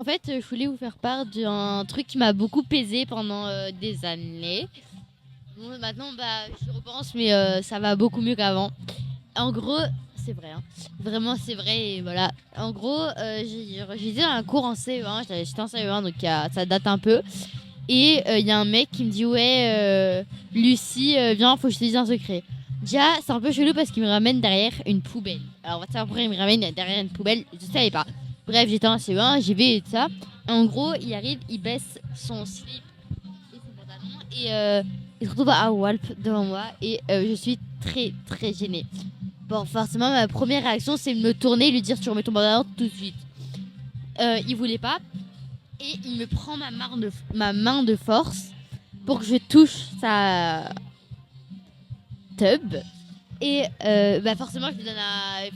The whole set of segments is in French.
En fait, je voulais vous faire part d'un truc qui m'a beaucoup pesé pendant des années. Bon, maintenant, bah, je repense, mais ça va beaucoup mieux qu'avant. En gros, c'est vrai, hein. Vraiment, c'est vrai, et voilà. En gros, j'étais dans un cours en CE1, j'étais en CE1, donc ça date un peu. Et il y a un mec qui me dit, ouais, Lucie, viens, faut que je te dise un secret. Déjà, c'est un peu chelou parce qu'il me ramène derrière une poubelle. Alors, on va savoir pourquoi il me ramène derrière une poubelle, je savais pas. Bref, j'étais en CE1, j'y vais et tout ça. En gros, il arrive, il baisse son slip et son pantalon et il se retrouve à Walp devant moi et je suis très très gênée. Bon, forcément, ma première réaction, c'est de me tourner et lui dire tu remets ton pantalon tout de suite. Il voulait pas et il me prend ma main de force pour que je touche sa tub. Et bah forcément, je lui donne à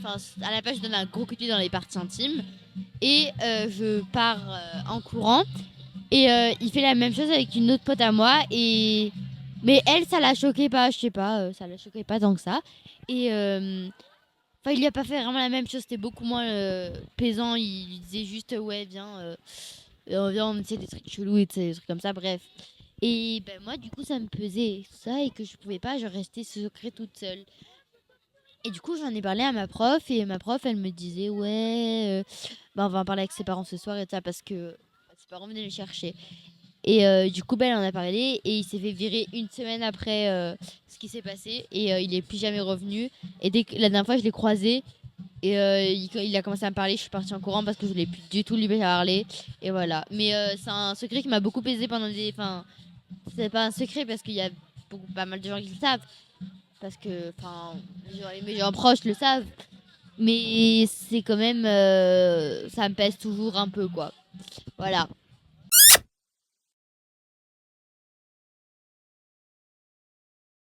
la place, je donne un gros coup de pied dans les parties intimes. Et je pars en courant. Et il fait la même chose avec une autre pote à moi. Mais elle, ça la choquait pas, je sais pas, ça la choquait pas tant que ça. Et enfin, il lui a pas fait vraiment la même chose, c'était beaucoup moins pesant. Il lui disait juste, ouais, viens, on essaie des trucs chelous et des trucs comme ça, bref. Et ben moi, du coup, ça me pesait ça et que je pouvais pas, je restais secret toute seule. Et du coup, j'en ai parlé à ma prof et ma prof, elle me disait, ouais, bah, on va en parler avec ses parents ce soir et tout ça parce que ses parents venaient le chercher. Et du coup, ben, elle en a parlé et il s'est fait virer une semaine après ce qui s'est passé et il est plus jamais revenu. Et la dernière fois, je l'ai croisé et il a commencé à me parler. Je suis partie en courant parce que je voulais plus du tout lui parler. Et voilà. Mais c'est un secret qui m'a beaucoup pesé pendant des. Enfin, c'est pas un secret parce qu'il y a pas mal de gens qui le savent. Parce que, enfin, mes gens proches le savent. Mais c'est quand même. Ça me pèse toujours un peu, quoi. Voilà.